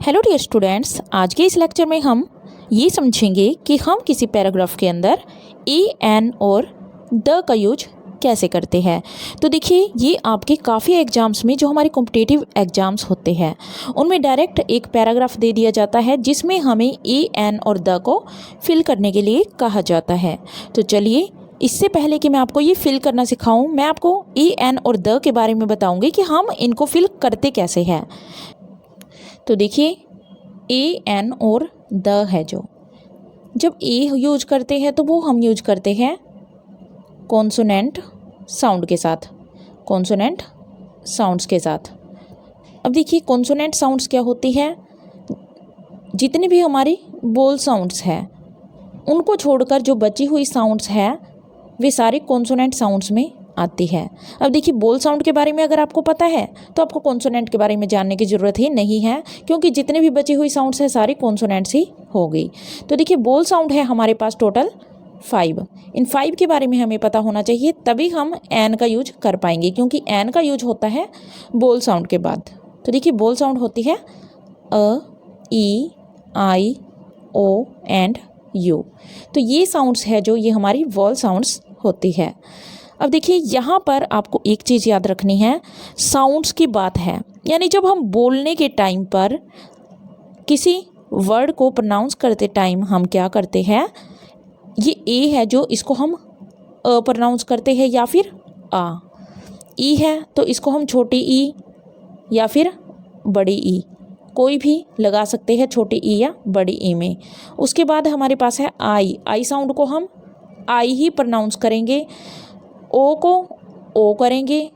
Hello dear students, आज के इस लेक्चर में हम ये समझेंगे कि हम किसी पैराग्राफ के अंदर ए एन और द का यूज कैसे करते हैं। तो देखिए, ये आपके काफ़ी एग्जाम्स में जो हमारे कॉम्पिटिटिव एग्जाम्स होते हैं उनमें डायरेक्ट एक पैराग्राफ दे दिया जाता है जिसमें हमें ए एन और द को फिल करने के लिए कहा जाता है। तो चलिए, इससे पहले कि मैं आपको ये फिल करना सिखाऊं, मैं आपको ए एन और द के बारे में बताऊंगी कि हम इनको फिल करते कैसे हैं। तो देखिए, ए एन और द है जो, जब ए यूज करते हैं तो वो हम यूज करते हैं कॉन्सोनेंट साउंड के साथ, कॉन्सोनेंट साउंड्स के साथ। अब देखिए, कॉन्सोनेंट साउंड्स क्या होती है, जितने भी हमारी बोल साउंड्स हैं उनको छोड़कर जो बची हुई साउंड्स हैं वे सारे कॉन्सोनेंट साउंड्स में आती है। अब देखिए, बोल साउंड के बारे में अगर आपको पता है तो आपको कॉन्सोनेंट के बारे में जानने की ज़रूरत ही नहीं है, क्योंकि जितने भी बची हुई साउंड्स हैं सारी कॉन्सोनेंट्स ही हो गई। तो देखिए, बोल साउंड है हमारे पास टोटल 5। इन 5 के बारे में हमें पता होना चाहिए, तभी हम एन का यूज कर पाएंगे, क्योंकि एन का यूज होता है बोल साउंड के बाद। तो देखिए, बोल साउंड होती है अ, ई, आई, ओ एंड यू। तो ये साउंड्स है जो ये हमारी वॉल साउंड्स होती है। अब देखिए, यहाँ पर आपको एक चीज़ याद रखनी है, साउंड्स की बात है, यानी जब हम बोलने के टाइम पर किसी वर्ड को प्रोनाउंस करते टाइम हम क्या करते हैं, ये ए है जो इसको हम अ प्रोनाउंस करते हैं या फिर आ। ई है तो इसको हम छोटी ई या फिर बड़ी ई, कोई भी लगा सकते हैं, छोटी ई या बड़ी ई में। उसके बाद हमारे पास है आई, आई साउंड को हम आई ही प्रोनाउंस करेंगे, ओ को ओ करेंगे,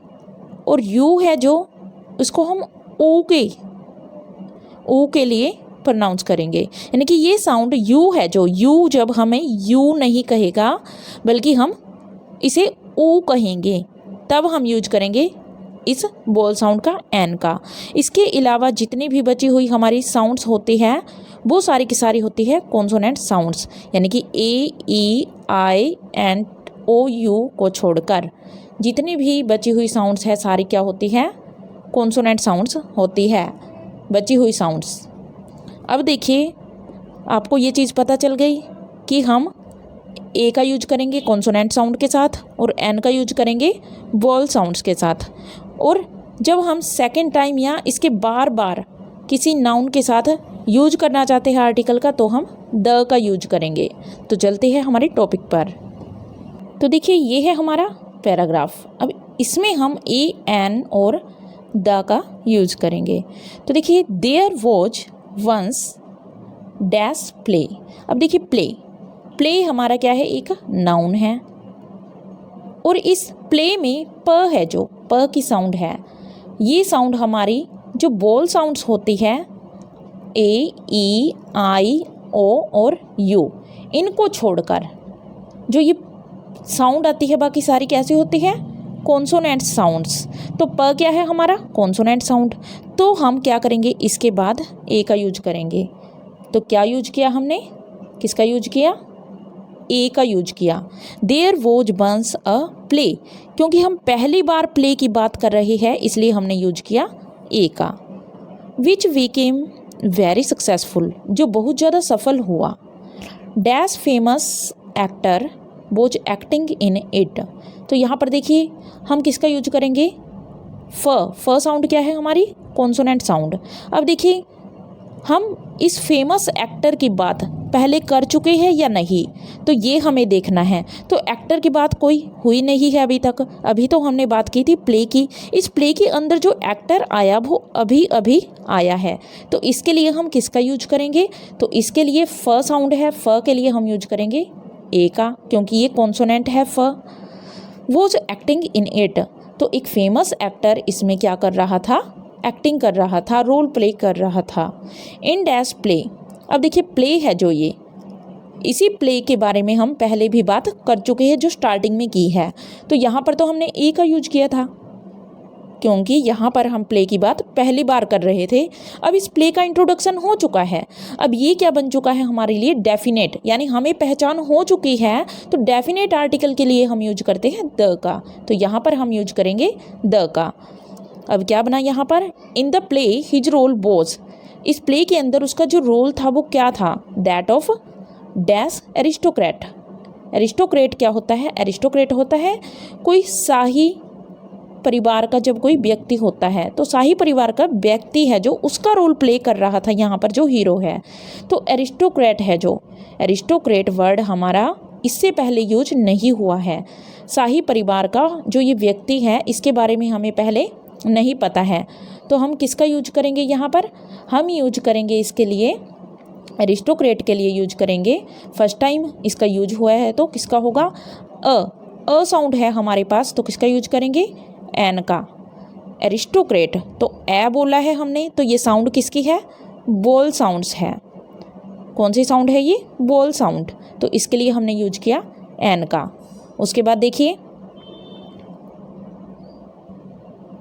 और यू है जो उसको हम ओ के लिए प्रोनाउंस करेंगे। यानी कि ये साउंड यू है जो, यू जब हमें यू नहीं कहेगा बल्कि हम इसे ओ कहेंगे, तब हम यूज करेंगे इस बोल साउंड का, एन का। इसके अलावा जितनी भी बची हुई हमारी साउंड्स होती हैं वो सारी की सारी होती है कॉन्सोनेंट साउंड्स, यानी कि ए, ई, आई एंड ओ, यू को छोड़कर जितनी भी बची हुई साउंड्स है सारी क्या होती है, कॉन्सोनेंट साउंड्स होती है, बची हुई साउंड्स। अब देखिए, आपको ये चीज़ पता चल गई कि हम ए का यूज करेंगे कॉन्सोनेंट साउंड के साथ और एन का यूज करेंगे वॉल साउंड्स के साथ। और जब हम सेकेंड टाइम या इसके बार बार किसी नाउन के साथ यूज करना चाहते हैं आर्टिकल का, तो हम द का यूज करेंगे। तो चलते हैं हमारे टॉपिक पर। तो देखिए, ये है हमारा पैराग्राफ। अब इसमें हम ए एन और द का यूज करेंगे। तो देखिए, there was once dash play. अब देखिए, प्ले हमारा क्या है, एक नाउन है, और इस प्ले में प है जो, प की साउंड है। ये साउंड हमारी जो बोल साउंड्स होती है ए, ई, आई, ओ और यू, इनको छोड़कर जो ये साउंड आती है बाकी सारी कैसी होती है, कॉन्सोनेंट साउंड्स। तो प क्या है हमारा, कॉन्सोनेंट साउंड। तो हम क्या करेंगे, इसके बाद ए का यूज करेंगे। तो क्या यूज किया हमने, किसका यूज किया, ए का यूज किया। There was once a play, क्योंकि हम पहली बार प्ले की बात कर रहे हैं इसलिए हमने यूज किया ए का। विच बिकेम वेरी सक्सेसफुल, जो बहुत ज़्यादा सफल हुआ। Dash famous actor was acting in it. तो यहाँ पर देखिए, हम किसका यूज करेंगे, फ साउंड क्या है हमारी, कॉन्सोनेंट साउंड। अब देखिए, हम इस फेमस एक्टर की बात पहले कर चुके हैं या नहीं, तो ये हमें देखना है। तो एक्टर की बात कोई हुई नहीं है अभी तक, अभी तो हमने बात की थी प्ले की। इस प्ले के अंदर जो एक्टर आया वो अभी अभी आया है, तो इसके लिए हम किसका यूज करेंगे, तो इसके लिए फ साउंड है, फ के लिए हम यूज करेंगे ए का, क्योंकि ये कॉन्सोनेंट है फ। वॉज एक्टिंग इन इट, तो एक फेमस एक्टर इसमें क्या कर रहा था, एक्टिंग कर रहा था, रोल प्ले कर रहा था। इन डैश प्ले, अब देखिए प्ले है जो, ये इसी प्ले के बारे में हम पहले भी बात कर चुके हैं जो स्टार्टिंग में की है। तो यहाँ पर तो हमने ए का यूज किया था, क्योंकि यहाँ पर हम प्ले की बात पहली बार कर रहे थे। अब इस प्ले का इंट्रोडक्शन हो चुका है, अब ये क्या बन चुका है हमारे लिए, डेफिनेट, यानी हमें पहचान हो चुकी है। तो डेफिनेट आर्टिकल के लिए हम यूज करते हैं द का, तो यहाँ पर हम यूज करेंगे द का। अब क्या बना यहाँ पर, in the play his role was, इस प्ले के अंदर उसका जो रोल था वो क्या था, that of dash aristocrat. Aristocrat क्या होता है, एरिस्टोक्रेट होता है कोई शाही परिवार का जब कोई व्यक्ति होता है, तो शाही परिवार का व्यक्ति है जो उसका रोल प्ले कर रहा था यहाँ पर जो हीरो है, तो एरिस्टोक्रेट है जो। एरिस्टोक्रेट वर्ड हमारा इससे पहले यूज नहीं हुआ है। शाही परिवार का जो ये व्यक्ति है इसके बारे में हमें पहले नहीं पता है, तो हम किसका यूज करेंगे यहाँ पर, हम यूज करेंगे इसके लिए एरिस्टोक्रेट के लिए यूज करेंगे। फर्स्ट टाइम इसका यूज हुआ है तो किसका होगा, अ साउंड है हमारे पास, तो किसका यूज करेंगे, एन का। एरिस्टोक्रेट तो ए बोला है हमने, तो ये साउंड किसकी है, बोल साउंड्स है। कौन सी साउंड है ये, बोल साउंड, तो इसके लिए हमने यूज किया एन का। उसके बाद देखिए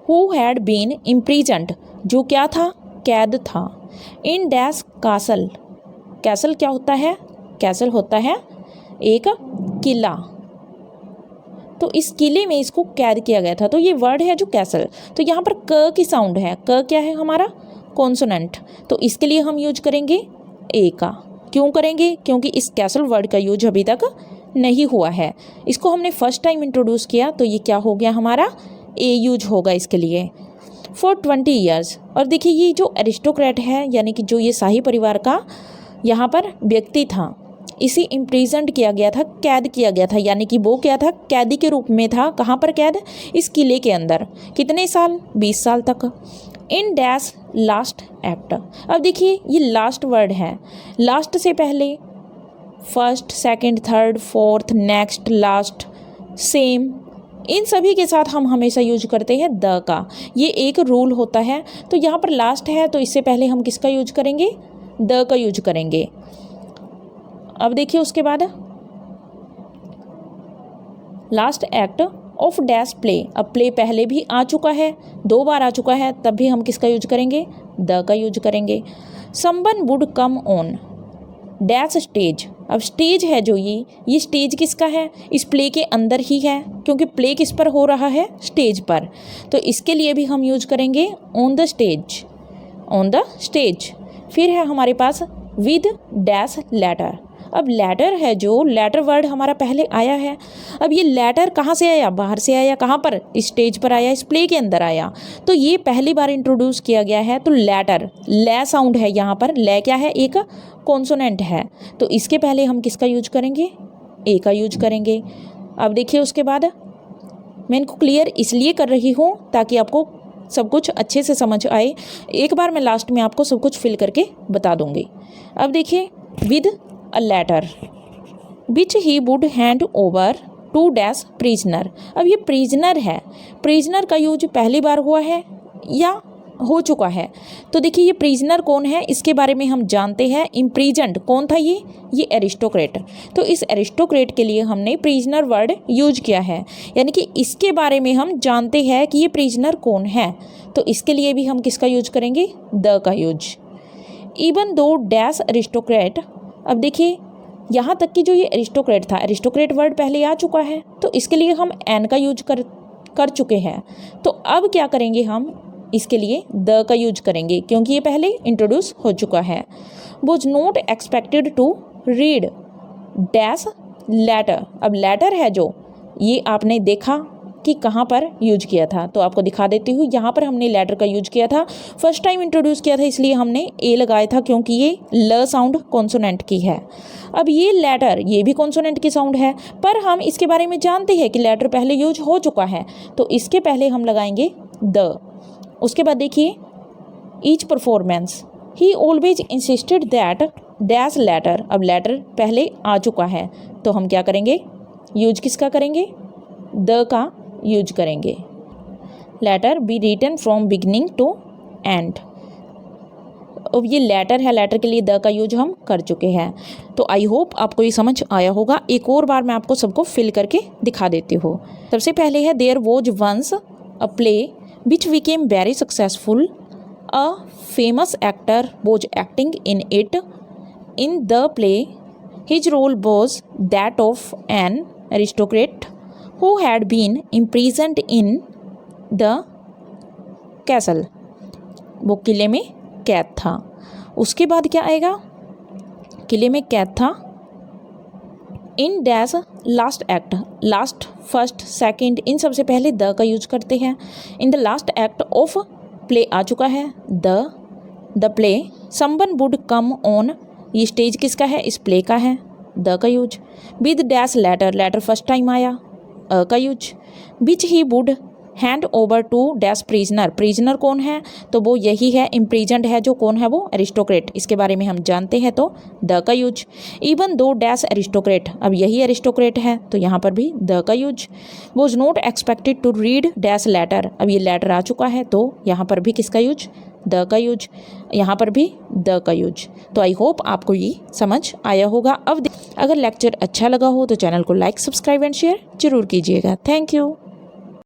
हु हैड बीन इम्प्रीजेंट, जो क्या था, कैद था। इन डैश कासल, कैसल क्या होता है, कैसल होता है एक किला, तो इस किले में इसको कैद किया गया था, तो ये वर्ड है जो कैसल। तो यहाँ पर क की साउंड है, क क्या है हमारा, कॉन्सोनेंट, तो इसके लिए हम यूज करेंगे ए का। क्यों करेंगे, क्योंकि इस कैसल वर्ड का यूज अभी तक नहीं हुआ है, इसको हमने फर्स्ट टाइम इंट्रोड्यूस किया, तो ये क्या हो गया हमारा, ए यूज होगा इसके लिए। फॉर 20 ईयर्स, और देखिए ये जो एरिस्टोक्रेट है यानी कि जो ये शाही परिवार का यहाँ पर व्यक्ति था, इसे इम्प्रीजेंट किया गया था, कैद किया गया था, यानी कि वो क्या था, कैदी के रूप में था। कहाँ पर कैद, इस किले के अंदर। कितने साल, 20 साल तक। इन डैश लास्ट एक्ट, अब देखिए ये लास्ट वर्ड है, लास्ट से पहले first, second, third, fourth, next, last, same, इन सभी के साथ हम हमेशा यूज करते हैं द का, ये एक रूल होता है। तो यहाँ पर लास्ट है तो इससे पहले हम किसका यूज करेंगे, द का यूज करेंगे। अब देखिए उसके बाद last act of dash play, अब प्ले पहले भी आ चुका है, 2 बार आ चुका है, तब भी हम किसका यूज करेंगे, द का यूज करेंगे। Someone would come on dash stage, अब स्टेज है जो ये स्टेज किसका है, इस प्ले के अंदर ही है, क्योंकि प्ले किस पर हो रहा है, स्टेज पर, तो इसके लिए भी हम यूज करेंगे on the stage, on the stage. फिर है हमारे पास विद डैश लेटर, अब लेटर है जो, लेटर वर्ड हमारा पहले आया है। अब ये लेटर कहाँ से आया, बाहर से आया, कहाँ पर, स्टेज पर आया, इस प्ले के अंदर आया, तो ये पहली बार इंट्रोड्यूस किया गया है। तो लेटर, ले साउंड है यहाँ पर, ले क्या है, एक कॉन्सोनेंट है, तो इसके पहले हम किसका यूज करेंगे, ए का यूज करेंगे। अब देखिए उसके बाद मैं इनको क्लियर इसलिए कर रही हूँ ताकि आपको सब कुछ अच्छे से समझ आए। एक बार मैं लास्ट में आपको सब कुछ फिल करके बता दूँगी। अब देखिए with a letter which he would hand over to dash prisoner, अब ये प्रिजनर है, प्रिजनर का यूज पहली बार हुआ है या हो चुका है, तो देखिए ये प्रिजनर कौन है इसके बारे में हम जानते हैं। इम्प्रीजेंट कौन था, ये एरिस्टोक्रेट, तो इस एरिस्टोक्रेट के लिए हमने प्रिजनर वर्ड यूज किया है, यानी कि इसके बारे में हम जानते हैं कि ये प्रिजनर कौन है, तो इसके लिए भी हम किसका यूज करेंगे, द का use. Even though dash aristocrat, अब देखिए यहाँ तक कि जो ये एरिस्टोक्रेट था, एरिस्टोक्रेट वर्ड पहले आ चुका है, तो इसके लिए हम एन का यूज कर चुके हैं, तो अब क्या करेंगे, हम इसके लिए द का यूज करेंगे क्योंकि ये पहले इंट्रोड्यूस हो चुका है। Was not expected to read dash letter, अब लेटर है जो, ये आपने देखा कि कहाँ पर यूज किया था, तो आपको दिखा देती हूँ। यहाँ पर हमने लेटर का यूज किया था, फर्स्ट टाइम इंट्रोड्यूस किया था, इसलिए हमने ए लगाया था क्योंकि ये ल साउंड कॉन्सोनेंट की है। अब ये लेटर, ये भी कॉन्सोनेंट की साउंड है, पर हम इसके बारे में जानते हैं कि लेटर पहले यूज हो चुका है, तो इसके पहले हम लगाएंगे द। उसके बाद देखिए each performance he always insisted that dash letter, अब लेटर पहले आ चुका है, तो हम क्या करेंगे, यूज किसका करेंगे, द का यूज करेंगे। Letter be written from beginning to end, अब ये लेटर है, लेटर के लिए द का यूज हम कर चुके हैं। तो आई होप आपको ये समझ आया होगा। एक और बार मैं आपको सबको फिल करके दिखा देती हूँ। सबसे पहले है there was once a play which became very successful, a famous actor was acting in it, in the play his role was that of an aristocrat who had been imprisoned in the castle, वो किले में कैद था। उसके बाद क्या आएगा, किले में कैद था। In dash last act, last, first, second, इन सबसे पहले द का यूज करते हैं। In the last act of play आ चुका है the play. Someone would come on, ये स्टेज किसका है, इस प्ले का है, द का use. With dash letter, letter first time आया, अ का use. Which he would hand over to dash prisoner, prisoner कौन है, तो वो यही है, इम्प्रीजेंट है जो, कौन है वो, एरिस्टोक्रेट, इसके बारे में हम जानते हैं, तो द का use. Even though dash aristocrat, अब यही एरिस्टोक्रेट है तो यहाँ पर भी द का use. Was not expected to read dash letter, अब ये लेटर आ चुका है तो यहाँ पर भी किसका यूज, द का यूज, यहाँ पर भी द का यूज। तो आई होप आपको ये समझ आया होगा। अब अगर लेक्चर अच्छा लगा हो तो चैनल को लाइक, सब्सक्राइब एंड शेयर जरूर कीजिएगा। Thank you.